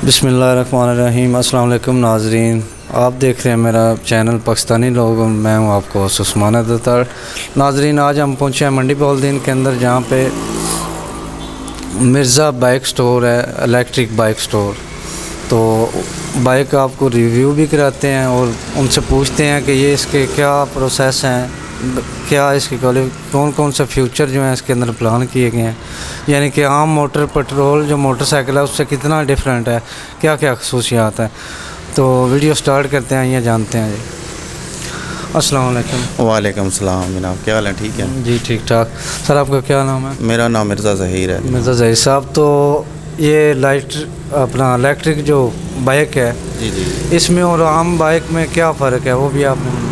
बिस्मिल्लाहिर्रहमानिर्रहीम। अस्सलाम वालेकुम नाज़रीन, आप देख रहे हैं मेरा चैनल पाकिस्तानी लोग। मैं हूं आपको उस्मान अदतर। नाज़रीन, आज हम पहुंचे हैं मंडी बहाउद्दीन के अंदर, जहां पे मिर्ज़ा बाइक स्टोर है, इलेक्ट्रिक बाइक स्टोर। तो बाइक आपको रिव्यू भी कराते हैं और उनसे पूछते हैं कि ये इसके क्या प्रोसेस हैं, क्या इसके कौन कौन से फ्यूचर जो हैं इसके अंदर प्लान किए गए हैं, यानी कि आम मोटर पेट्रोल जो मोटरसाइकिल है उससे कितना डिफरेंट है, क्या क्या खसूसियात हैं। तो वीडियो स्टार्ट करते हैं, ये जानते हैं जी। अस्सलाम वालेकुम। वालेकुम सलाम जनाब, क्या हाल है? ठीक है जी, ठीक ठाक। सर, आपका क्या नाम है? मेरा नाम मिर्ज़ा ज़हीर है। मिर्ज़ा ज़हीर साहब, तो ये अपना इलेक्ट्रिक जो बाइक है, जी जी, इसमें और आम बाइक में क्या फ़र्क है, वो भी आपने बताया।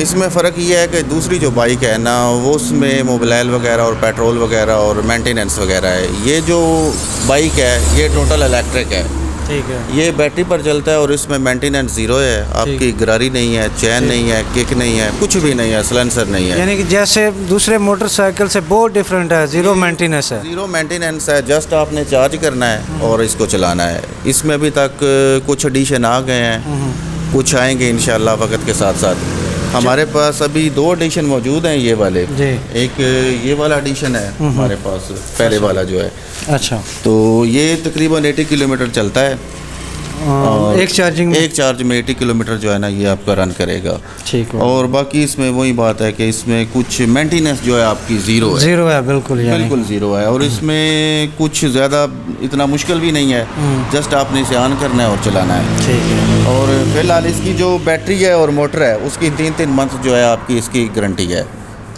इसमें फ़र्क ये है कि दूसरी जो बाइक है ना, वो उसमें मोबिलाइल वगैरह और पेट्रोल वगैरह और मेंटेनेंस वगैरह है। ये जो बाइक है ये टोटल इलेक्ट्रिक है। ठीक है। ये बैटरी पर चलता है और इसमें मेंटेनेंस ज़ीरो है। आपकी गरारी नहीं है, चैन नहीं है, किक नहीं है, कुछ भी नहीं है, सिलेंसर नहीं है। यानी कि जैसे दूसरे मोटरसाइकिल से बहुत डिफरेंट है, ज़ीरो मेंटेनेंस है। ज़ीरो मेंटेनेंस है, जस्ट आपने चार्ज करना है और इसको चलाना है। इसमें अभी तक कुछ एडिशन आ गए हैं, कुछ आएंगे इंशाल्लाह वक्त के साथ साथ। हमारे पास अभी 2 एडिशन मौजूद हैं ये वाले जी। एक ये वाला एडिशन है हमारे पास, पहले वाला जो है। अच्छा। तो ये तकरीबन 80 किलोमीटर चलता है। एक चार्ज में 80 किलोमीटर जो है ना, ये आपका रन करेगा। ठीक है। और बाकी इसमें वही बात है कि इसमें कुछ मेंटेनेंस जो है आपकी ज़ीरो है, बिल्कुल ज़ीरो है। और इसमें कुछ ज़्यादा इतना मुश्किल भी नहीं है, जस्ट आपने इसे ऑन करना है और चलाना है। ठीक है। और फिलहाल इसकी जो बैटरी है और मोटर है उसकी 3-3 मंथ जो है आपकी इसकी गारंटी है।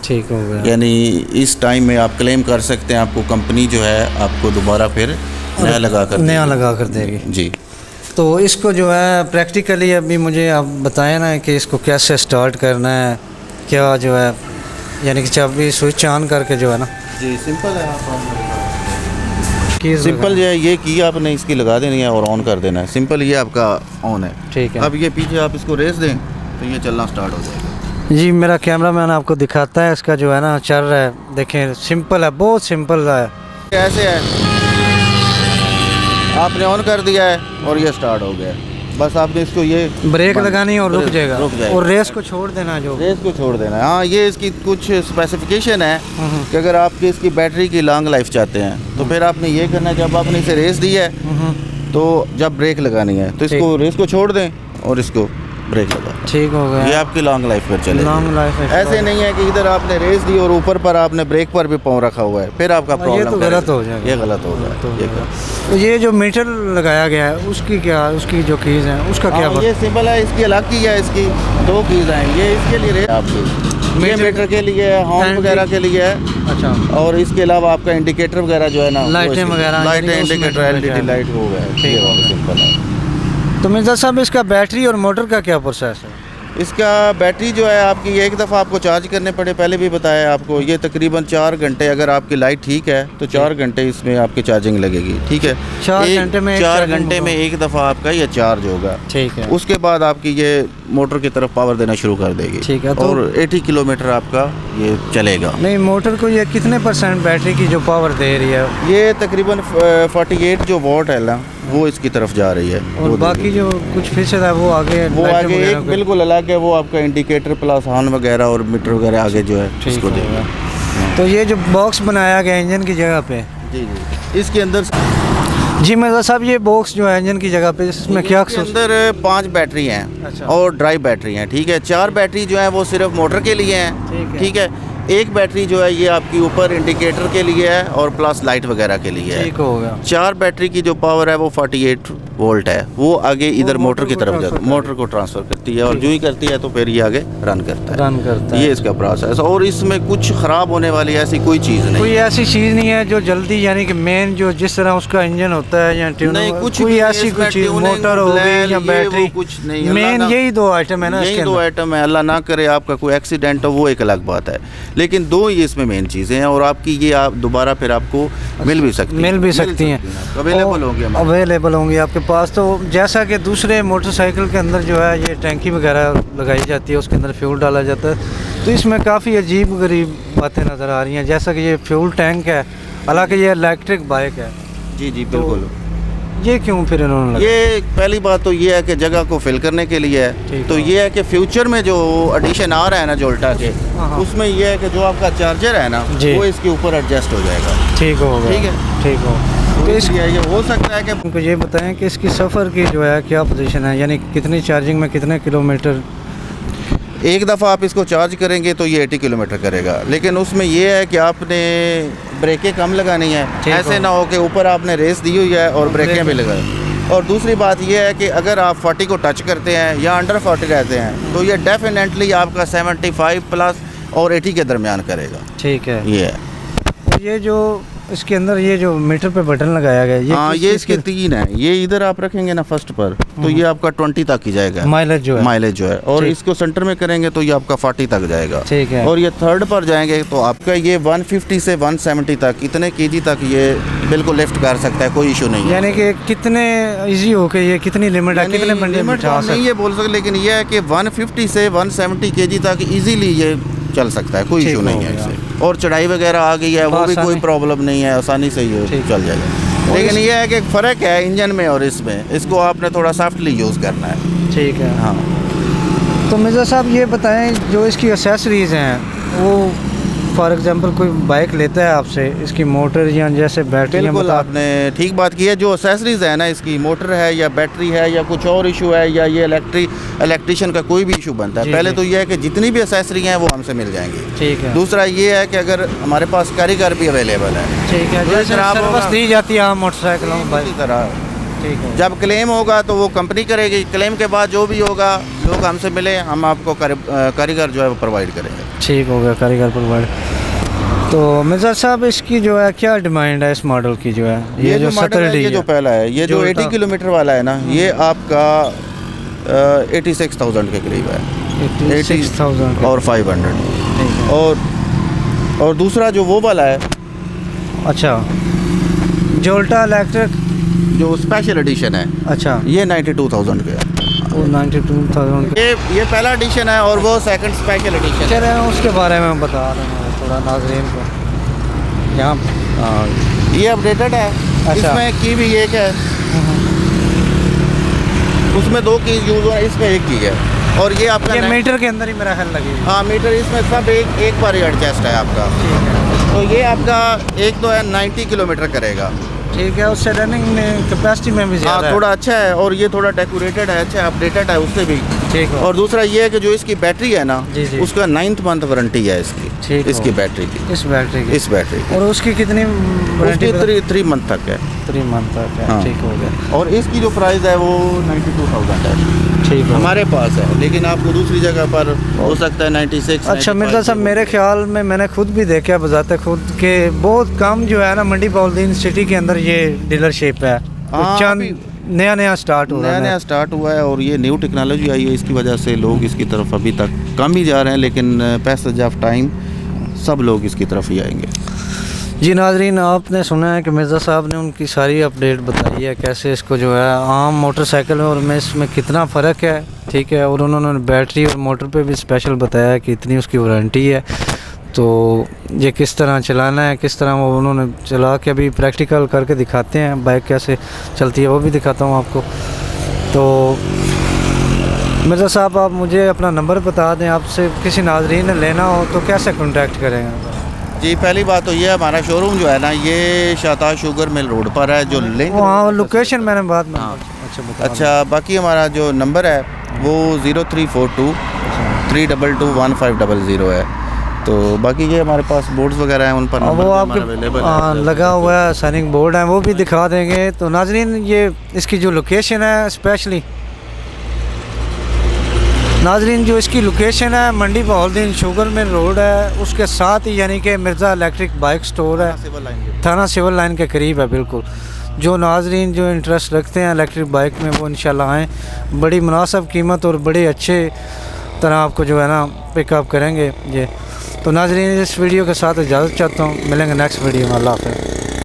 ठीक हो गया। यानी इस टाइम में आप क्लेम कर सकते हैं, आपको कंपनी जो है आपको दोबारा फिर नया लगा कर देगी जी। तो इसको जो है प्रैक्टिकली अभी मुझे आप बताएं ना कि इसको कैसे स्टार्ट करना है, क्या जो है, यानी कि चाबी स्विच ऑन करके जो है ना। जी, सिंपल है। सिंपल जो है ये की आपने इसकी लगा देनी है और ऑन कर देना है। सिंपल ये आपका ऑन है। ठीक है। अब ये पीछे आप इसको रेस दें तो ये चलना स्टार्ट हो जाएगा। जी, मेरा कैमरामैन आपको दिखाता है, इसका जो है ना चल रहा है। देखें, सिंपल है, बहुत सिंपल है। ऐसे है, आपने ऑन कर दिया है और ये स्टार्ट हो गया। बस आपने इसको ये ब्रेक लगानी और रुक जाएगा। और रेस को छोड़ देना है। हाँ, ये इसकी कुछ स्पेसिफिकेशन है कि अगर आपकी इसकी बैटरी की लॉन्ग लाइफ चाहते हैं तो फिर आपने ये करना है, जब आपने इसे रेस दी है तो जब ब्रेक लगानी है तो इसको रेस को छोड़ दें और इसको ब्रेक लगा। ठीक हो गया। ये आपकी लॉन्ग लाइफ पर चलेगी। लॉन्ग लाइफ ऐसे नहीं है कि इधर आपने रेस दी और ऊपर पर आपने ब्रेक पर भी पाँव रखा हुआ है, फिर आपका प्रॉब्लम। ये तो गलत हो जाएगा। ये गलत होगा। तो ये जो मीटर लगाया गया है उसकी जो कीज़ हैं उसका क्या? ये सिंपल है, इसकी अलग की है। इसकी 2 कीज़ हैं। ये इसके लिए आपकी ये मीटर के लिए है, हॉर्न वगैरह के लिए है। अच्छा। और इसके अलावा आपका इंडिकेटर वगैरह जो है ना, लाइटें वगैरह, इंडिकेटर LED लाइट हो गया। सिंपल है। तो मिर्ज़ा साहब, इसका बैटरी और मोटर का क्या प्रोसेस है? इसका बैटरी जो है आपकी एक दफ़ा आपको चार्ज करने पड़े, पहले भी बताया आपको। ये तकरीबन 4 घंटे, अगर आपकी लाइट ठीक है तो 4 घंटे इसमें आपकी चार्जिंग लगेगी। ठीक है। 4 घंटे में एक दफ़ा आपका ये चार्ज होगा। ठीक है। उसके बाद आपकी ये मोटर की तरफ पावर देना शुरू कर देगी। ठीक है। तो और 80 किलोमीटर आपका ये चलेगा। नहीं, मोटर को ये कितने % बैटरी की जो पावर दे रही है? ये तकरीबन 48 जो वोल्ट है ना, वो इसकी तरफ जा रही है। और बाकी जो कुछ फीसद है वो आगे एक बिल्कुल अलग है। वो आपका इंडिकेटर प्लस हॉर्न वगैरह और मीटर वगैरह आगे जो है इसको देगा। तो ये जो बॉक्स बनाया गया इंजन की जगह पे, जी, इसके अंदर जी मिर्ज़ा साहब, ये बॉक्स जो है इंजन की जगह पे, इसमें क्या? इसके अंदर 5 बैटरी हैं। अच्छा। और ड्राई बैटरी हैं। ठीक है। 4 बैटरी जो है वो सिर्फ मोटर के लिए हैं। ठीक है। एक बैटरी जो है ये आपकी ऊपर इंडिकेटर के लिए है और प्लस लाइट वगैरह के लिए है। ठीक हो गया। 4 बैटरी की जो पावर है वो 48 वोल्ट है। वो आगे इधर मोटर की तरफ जाती है, मोटर को ट्रांसफ़र करती है और जो ही करती है तो फिर ये आगे रन करता है। ये इसका प्रोसेस। और इसमें कुछ ख़राब होने वाली ऐसी कोई चीज़ नहीं, कोई ऐसी चीज़ नहीं है जो जल्दी, यानी कि मेन जो जिस तरह उसका इंजन होता है या नहीं, कुछ कोई ऐसी कुछ चीज़, मोटर हो गई या बैटरी, कुछ नहीं। मेन यही 2 आइटम है ना। यही 2 आइटम है। अल्लाह ना करे आपका कोई एक्सीडेंट हो, वो एक अलग बात है, लेकिन 2 ये इसमें मेन चीज़ें हैं। और आपकी ये आप दोबारा फिर आपको मिल भी सकती हैं, अवेलेबल होंगी आपके पास। तो जैसा कि दूसरे मोटरसाइकिल के अंदर जो है ये टैंकी वगैरह लगाई जाती है, उसके अंदर फ्यूल डाला जाता है, तो इसमें काफ़ी अजीब गरीब बातें नज़र आ रही हैं। जैसा कि ये फ्यूल टैंक है, हालांकि ये इलेक्ट्रिक बाइक है। जी जी, बिल्कुल। ये क्यों फिर इन्होंने ये पहली बात तो ये है कि जगह को फिल करने के लिए है। तो ये है कि फ्यूचर में जो एडिशन आ रहा है ना जोल्टा के, उसमें ये है कि जो आपका चार्जर है ना वो इसके ऊपर एडजस्ट हो जाएगा। ठीक होगा, ठीक है, ठीक हो। तो इसलिए ये हो सकता है कि उनको ये बताएं कि इसकी सफ़र की जो है क्या पोजीशन है, यानी कितनी चार्जिंग में कितने किलोमीटर। एक दफ़ा आप इसको चार्ज करेंगे तो ये 80 किलोमीटर करेगा, लेकिन उसमें ये है कि आपने ब्रेकें कम लगानी है। ऐसे ना हो कि ऊपर आपने रेस दी हुई है और ब्रेकें भी लगाए। और दूसरी बात ये है कि अगर आप 40 को टच करते हैं या अंडर 40 रहते हैं तो ये डेफिनेटली आपका 75 प्लस और 80 के दरमियान करेगा। ठीक है, ये है। ये जो इसके अंदर ये जो मीटर पे बटन लगाया गया है, हाँ, ये इसके 3 है। ये इधर आप रखेंगे ना फर्स्ट पर तो ये आपका 20 तक ही जाएगा माइलेज जो है, और इसको सेंटर में करेंगे तो ये आपका 40 तक जाएगा। ठीक है। और ये थर्ड पर जाएंगे तो आपका ये 150 से 170 तक इतने केजी तक ये बिल्कुल लिफ्ट कर सकता है, कोई इशू नहीं है। यानी कि कितने इजी हो के ये कितनी लिमिट है, कितने बंदे नहीं ये बोल सकते, लेकिन ये है कि 150 से 170 केजी तक इजीली ये चल सकता है, कोई इशू नहीं है इससे। और चढ़ाई वगैरह आ गई है वो भी कोई प्रॉब्लम नहीं है, आसानी से ये चल जाएगा। लेकिन ये है कि फ़र्क है इंजन में और इसमें, इसको आपने थोड़ा सॉफ्टली यूज़ करना है। ठीक है, हाँ। तो मिर्ज़ा साहब ये बताएं जो इसकी एक्सेसरीज़ हैं वो फॉर एग्जांपल कोई बाइक लेता है आपसे, इसकी मोटर या जैसे बैटरी, बिल्कुल आपने ठीक बात की है। जो एक्सेसरीज है ना, इसकी मोटर है या बैटरी है या कुछ और इशू है या ये इलेक्ट्रिशियन का कोई भी इशू बनता है, पहले तो ये है कि जितनी भी एक्सेसरी हैं वो हमसे मिल जाएंगी। ठीक है। दूसरा ये है कि अगर हमारे पास कारीगर भी अवेलेबल है। ठीक है, जैसे सर्विस दी जाती है मोटरसाइकिलों की तरह। ठीक है। जब क्लेम होगा तो वो कंपनी करेगी, क्लेम के बाद जो भी होगा लोग हमसे मिले, हम आपको कारीगर जो है वो प्रोवाइड करेंगे। ठीक हो गया, कारीगर प्रोवाइड। तो मिर्ज़ा साहब इसकी जो है क्या डिमांड है इस मॉडल की जो है, ये जो 70D ये जो पहला है, ये जो 80 किलोमीटर वाला है ना, ये आपका 86,000 के करीब है। 86,000 और 500 और दूसरा जो वो वाला है, अच्छा जोल्टा इलेक्ट्रिक जो स्पेशल एडिशन है, अच्छा ये 92,000 के है। वो 92,000 ये पहला एडिशन है और वो सेकंड स्पेशल एडिशन है। उसके बारे में बता रहे हैं थोड़ा नाज़रीन को। यहाँ ये अपडेटेड है। अच्छा। इसमें की भी एक है, उसमें 2 की यूज़ हुआ, इसमें 1 की है। और ये आपका ये मीटर के अंदर ही मेरा ख्याल लगी। हाँ, मीटर इसमें सब एक बार एडजस्ट है आपका। तो ये आपका एक तो है 90 किलोमीटर करेगा। ठीक है, उससे रनिंग में कैपेसिटी में भी ज़्यादा थोड़ा अच्छा है और ये थोड़ा डेकोरेटेड है, अच्छा अपडेटेड है उससे भी। ठीक है। और दूसरा ये है कि जो इसकी बैटरी है ना, उसका 9th मंथ वारंटी है इसकी बैटरी की, इस बैटरी की। और उसकी कितनी वारंटी? 3 मंथ तक है। 3 मंथ तक है। हाँ। ठीक हो गया। और इसकी जो प्राइस है वो 92,000 है। ठीक है, हमारे पास है, लेकिन आपको दूसरी जगह पर हो सकता है 96। अच्छा मिर्ज़ा साहब, मेरे ख्याल में मैंने खुद भी देखा बजाते खुद के बहुत कम जो है ना मंडी बहाउद्दीन सिटी के अंदर ये डीलरशिप है। नया स्टार्ट हुआ है और ये न्यू टेक्नोलॉजी आई है, इसकी वजह से लोग इसकी तरफ अभी तक कम ही जा रहे हैं, लेकिन पैसेज ऑफ टाइम सब लोग इसकी तरफ ही आएंगे। जी नाज़रीन, आपने सुना है कि मिर्ज़ा साहब ने उनकी सारी अपडेट बताई है, कैसे इसको जो है आम मोटरसाइकिल और में इसमें कितना फ़र्क है। ठीक है, और उन्होंने बैटरी और मोटर पे भी स्पेशल बताया है कि इतनी उसकी वारंटी है। तो ये किस तरह चलाना है, किस तरह वो उन्होंने चला के अभी प्रैक्टिकल करके दिखाते हैं, बाइक कैसे चलती है वो भी दिखाता हूँ आपको। तो मिर्ज़ा साहब, आप मुझे अपना नंबर बता दें, आपसे किसी नाज़रीन ने लेना हो तो कैसे कॉन्टैक्ट करेंगे? जी, पहली बात तो ये हमारा शोरूम जो है ना, ये शाहताज शुगर मिल रोड पर है, जो लिंक वहाँ लोकेशन मैंने बाद में। अच्छा, बाकी हमारा जो नंबर है वो 0342 322 1500 है। तो बाकी ये हमारे पास बोर्ड्स वगैरह हैं, उन पर वो आपके लगा हुआ है, साइनिंग बोर्ड है, वो भी दिखा देंगे। तो नाज़रीन, ये इसकी जो लोकेशन है स्पेशली नाज़रीन, जो इसकी लोकेशन है मंडी बहाउद्दीन शुगर मिल रोड है, उसके साथ ही यानी कि मिर्ज़ा इलेक्ट्रिक बाइक स्टोर है, थाना सिविल लाइन के करीब है बिल्कुल। जो नाज़रीन जो इंटरेस्ट रखते हैं इलेक्ट्रिक बाइक में वो इंशाल्लाह आएँ, बड़ी मुनासिब कीमत और बड़े अच्छे तरह आपको जो है ना पिकअप करेंगे ये। तो नाज़रीन, इस वीडियो के साथ इजाज़त चाहता हूँ, मिलेंगे नेक्स्ट वीडियो में। अल्लाह हाफ़िज़।